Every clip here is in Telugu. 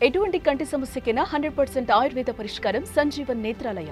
ఎటువంటి కంటి సమస్యకైనా 100% ఆయుర్వేద పరిష్కారం సంజీవన్ నేత్రాలయ.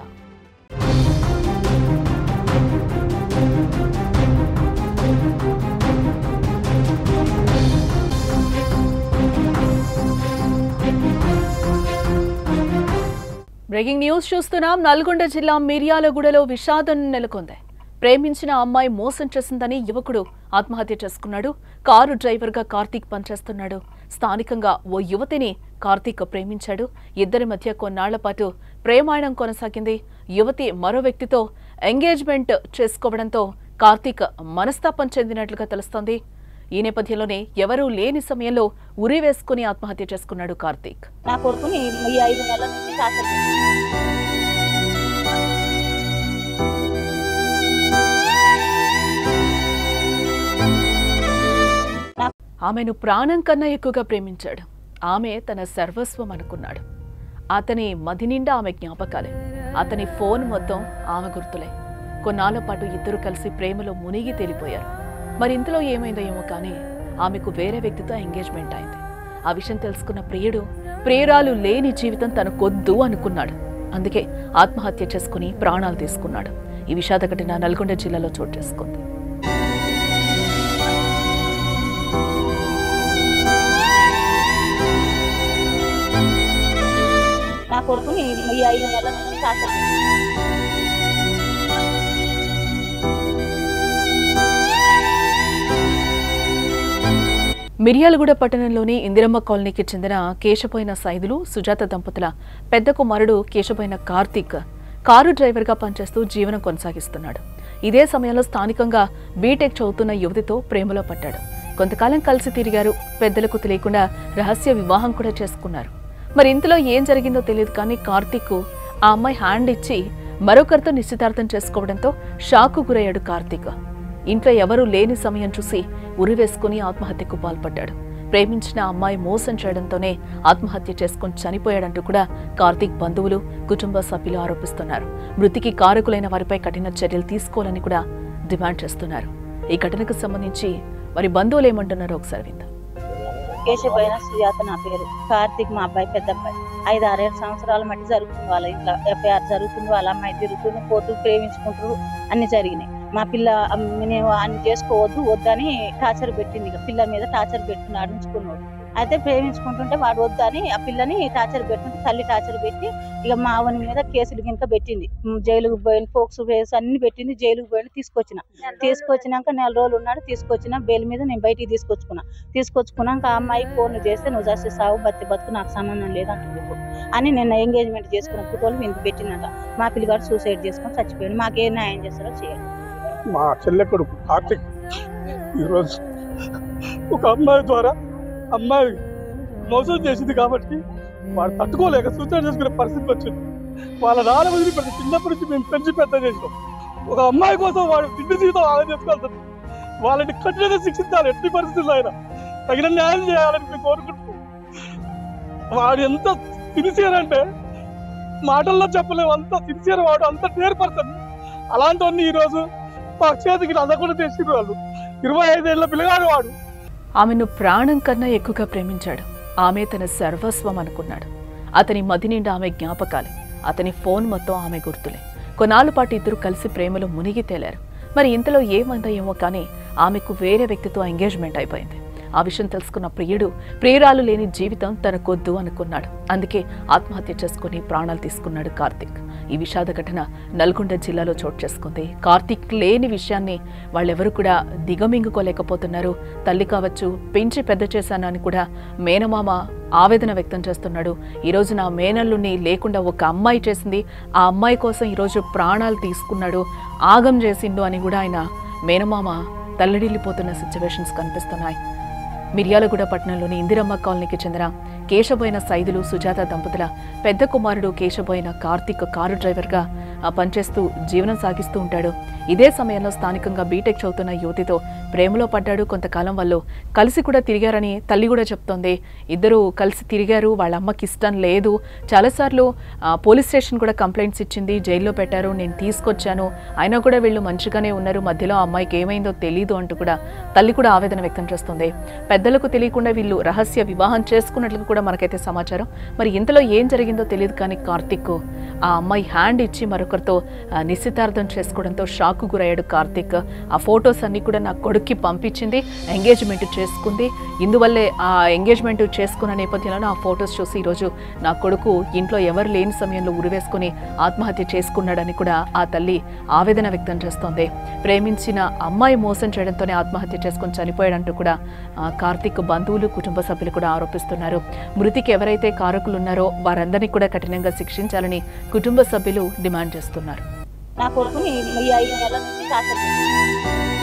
బ్రేకింగ్ న్యూస్ చూస్తున్నాం. నల్గొండ జిల్లా మిర్యాలగూడలో విషాదం నెలకొంది. ప్రేమించిన అమ్మాయి మోసం చేసిందని యువకుడు ఆత్మహత్య చేసుకున్నాడు. కారు డ్రైవర్గా కార్తీక్ పనిచేస్తున్నాడు. స్థానికంగా ఓ యువతిని కార్తీక్ ప్రేమించాడు. ఇద్దరి మధ్య కొన్నాళ్ల పాటు ప్రేమాయణం కొనసాగింది. యువతి మరో వ్యక్తితో ఎంగేజ్మెంట్ చేసుకోవడంతో కార్తీక్ మనస్తాపం చెందినట్లుగా తెలుస్తోంది. ఈ నేపథ్యంలోనే ఎవరూ లేని సమయంలో ఉరి వేసుకుని ఆత్మహత్య చేసుకున్నాడు కార్తీక్. నా కొడుకుని 5 నెలల నుంచి టార్చర్ ఆమెను ప్రాణం కన్నా ఎక్కువగా ప్రేమించాడు. ఆమె తన సర్వస్వం అనుకున్నాడు. అతని మది నిండా ఆమె జ్ఞాపకాలే. అతని ఫోన్ మొత్తం ఆమె గుర్తులే. కొన్నాళ్ల పాటు ఇద్దరు కలిసి ప్రేమలో మునిగి తేలిపోయారు. మరి ఇంతలో ఏమైందో ఏమో కానీ ఆమెకు వేరే వ్యక్తితో ఎంగేజ్మెంట్ అయింది. ఆ విషయం తెలుసుకున్న ప్రియురాలు లేని జీవితం తనకొద్దు అనుకున్నాడు. అందుకే ఆత్మహత్య చేసుకుని ప్రాణాలు తీసుకున్నాడు. ఈ విషాద ఘటన నల్గొండ జిల్లాలో చోటు చేసుకుంది. నా కొడుకుని 5 నెలల నుంచి టార్చర్ మిర్యాలగూడ పట్టణంలోని ఇందిరమ్మ కాలనీకి చెందిన కేశపోయిన సైదులు సుజాత దంపతుల పెద్ద కుమారుడు కేశపోయిన కార్తీక్ కారు డ్రైవర్గా పనిచేస్తూ జీవనం కొనసాగిస్తున్నాడు. ఇదే సమయంలో స్థానికంగా బీటెక్ చదువుతున్న యువతితో ప్రేమలో పడ్డాడు. కొంతకాలం కలిసి తిరిగారు. పెద్దలకు తెలియకుండా రహస్య వివాహం కూడా చేసుకున్నారు. మరి ఇంతలో ఏం జరిగిందో తెలియదు కానీ కార్తీక్ ఆ అమ్మాయి హ్యాండ్ ఇచ్చి మరొకరితో నిశ్చితార్థం చేసుకోవడంతో షాకు గురయ్యాడు కార్తీక్. ఇంట్లో ఎవరూ లేని సమయం చూసి ఉరి వేసుకుని ఆత్మహత్యకు పాల్పడ్డాడు. ప్రేమించిన అమ్మాయి మోసం చేయడంతోనే ఆత్మహత్య చేసుకుని చనిపోయాడంటూ కూడా కార్తీక్ బంధువులు, కుటుంబ సభ్యులు ఆరోపిస్తున్నారు. మృతికి కారకులైన వారిపై కఠిన చర్యలు తీసుకోవాలని కూడా డిమాండ్ చేస్తున్నారు. ఈ ఘటనకు సంబంధించి వారి బంధువులు ఏమంటున్నారో ఒకసారి విందాం. కేశపోయిన సుజాత నా పేరు. కార్తీక్ మా అబ్బాయి, పెద్ద అబ్బాయి. 5-6 సంవత్సరాల మట్టి జరుగుతుంది. వాళ్ళ ఇంట్లో ఎఫ్ఐఆర్ జరుగుతుంది. వాళ్ళ అమ్మాయి తిరుగుతుంది, పోతూ ప్రేమించుకుంటారు. అన్ని జరిగినాయి. మా పిల్ల నేను అన్ని చేసుకోవద్దు వద్దని టార్చర్ పెట్టింది. ఇక పిల్ల మీద టార్చర్ పెట్టుకుని ఆడించుకున్నాడు. అయితే ప్రేమించుకుంటుంటే వాడు వద్దని ఆ పిల్లని టార్చర్ పెట్టుకుంటే తల్లి టార్చర్ పెట్టి ఇక మా అవని మీద కేసులు గినక పెట్టింది. జైలుకు పోయిన ఫోక్స్ కేసు అన్ని పెట్టింది. జైలుకు పోయిన తీసుకొచ్చినాక 4 రోజులు ఉన్నాడు. తీసుకొచ్చిన బెయిల్ మీద నేను బయటికి తీసుకొచ్చుకున్నాక ఆ అమ్మాయి ఫోన్ చేస్తే నువ్వు చేస్తే సాగు బతుకు నాకు సంబంధం లేదంటుంది అని నిన్న ఎంగేజ్మెంట్ చేసుకున్న ఫోటోలు ఇంత పెట్టినట్ట. మా పిల్లగాడు సూసైడ్ చేసుకొని చచ్చిపోయాడు. మాకే న్యాయం చేస్తారో చేయాలి. మా చెల్లె కొడుకు కార్తీక్ ఈరోజు ఒక అమ్మాయి ద్వారా అమ్మాయి మోసం చేసింది కాబట్టి వాడు తట్టుకోలేక సూసైడ్ చేసుకునే పరిస్థితి వచ్చింది. వాళ్ళ నాన్న వదిలిపెట్టి చిన్నప్పటి నుంచి మేము పెంచి పెద్ద చేసాం. ఒక అమ్మాయి కోసం వాడు తిండి జీవితం ఆలోచన చేసుకోవాల్సింది. వాళ్ళని కఠినంగా శిక్షించాలి. ఎట్టి పరిస్థితుల్లో అయినా తగిన న్యాయం చేయాలని మేము కోరుకుంటున్నాం. వాడు ఎంత సిన్సియర్ అంటే మాటల్లో చెప్పలేము. అంత సిన్సియర్ వాడు, అంత డేర్ పర్సన్. అలాంటి ఈరోజు మా చేతికి అందకుండా చేసి వాళ్ళు 25 ఏళ్ల పిల్లగాడు వాడు. ఆమెను ప్రాణం కన్నా ఎక్కువగా ప్రేమించాడు. ఆమె తన సర్వస్వం అనుకున్నాడు. అతని మది నిండా ఆమె జ్ఞాపకాలే. అతని ఫోన్ మొత్తం ఆమె గుర్తులే. కొన్నాళ్ల పాటు ఇద్దరు కలిసి ప్రేమలో మునిగి తేలారు. మరి ఇంతలో ఏమైందో ఏమో కానీ ఆమెకు వేరే వ్యక్తితో ఎంగేజ్మెంట్ అయిపోయింది. ఆ విషయం తెలుసుకున్న ప్రియురాలు లేని జీవితం తనకొద్దు అనుకున్నాడు. అందుకే ఆత్మహత్య చేసుకుని ప్రాణాలు తీసుకున్నాడు కార్తీక్. ఈ విషాద ఘటన నల్గొండ జిల్లాలో చోటు చేసుకుంది. కార్తీక్ లేని విషయాన్ని వాళ్ళెవరూ కూడా దిగమింగుకోలేకపోతున్నారు. తల్లి కావచ్చు, పెంచి పెద్ద చేశాను అని కూడా మేనమామ ఆవేదన వ్యక్తం చేస్తున్నాడు. ఈరోజు నా మేనల్లుని లేకుండా ఒక అమ్మాయి చేసింది, ఆ అమ్మాయి కోసం ఈరోజు ప్రాణాలు తీసుకున్నాడు, ఆగం చేసిండు అని కూడా ఆయన మేనమామ తల్లడిల్లిపోతున్న సిచ్యువేషన్స్ కనిపిస్తున్నాయి. మిర్యాలగూడ పట్టణంలోని ఇందిరమ్మ కాలనీకి చెందిన కేశపోయిన సైదులు సుజాత దంపతుల పెద్ద కుమారుడు కేశపోయిన కార్తీక్ కారు డ్రైవర్గా పనిచేస్తూ జీవనం సాగిస్తూ ఉంటాడు. ఇదే సమయంలో స్థానికంగా బీటెక్ చదువుతున్న యువతితో ప్రేమలో పడ్డాడు. కొంతకాలం వాళ్ళు కలిసి కూడా తిరిగారని తల్లి కూడా చెప్తోంది. ఇద్దరు కలిసి తిరిగారు. వాళ్ళ అమ్మకి ఇష్టం లేదు. చాలాసార్లు పోలీస్ స్టేషన్ కూడా కంప్లైంట్స్ ఇచ్చింది. జైల్లో పెట్టారు, నేను తీసుకొచ్చాను, అయినా కూడా వీళ్ళు మంచిగానే ఉన్నారు, మధ్యలో అమ్మాయికి ఏమైందో తెలీదు అంటూ కూడా తల్లి కూడా ఆవేదన వ్యక్తం చేస్తుంది. పెద్దలకు తెలియకుండా వీళ్ళు రహస్య వివాహం చేసుకున్నట్లు కూడా మనకైతే సమాచారం. మరి ఇంతలో ఏం జరిగిందో తెలియదు కానీ కార్తీక్ ఆ అమ్మాయి హ్యాండ్ ఇచ్చి మరొకరితో నిశ్చితార్థం చేసుకోవడంతో షాక్ గురయ్యాడు కార్తీక్. ఆ ఫొటోస్ అన్ని కూడా నా కొడుక్కి పంపించింది, ఎంగేజ్మెంట్ చేసుకుంది. ఇందువల్లే ఆ ఎంగేజ్మెంట్ చేసుకున్న నేపథ్యంలో ఆ ఫొటోస్ చూసి ఈరోజు నా కొడుకు ఇంట్లో ఎవరు లేని సమయంలో ఉరివేసుకుని ఆత్మహత్య చేసుకున్నాడని కూడా ఆ తల్లి ఆవేదన వ్యక్తం చేస్తోంది. ప్రేమించిన అమ్మాయి మోసం చేయడంతోనే ఆత్మహత్య చేసుకుని చనిపోయాడంటూ కూడా కార్తీక్ బంధువులు, కుటుంబ సభ్యులు కూడా ఆరోపిస్తున్నారు. మృతికి ఎవరైతే కారకులు ఉన్నారో వారందరినీ కూడా కఠినంగా శిక్షించాలని కుటుంబ సభ్యులు డిమాండ్ చేస్తున్నారు. నా కొడుకుని 5 నెలల నుంచి టార్చర్ చేశారు.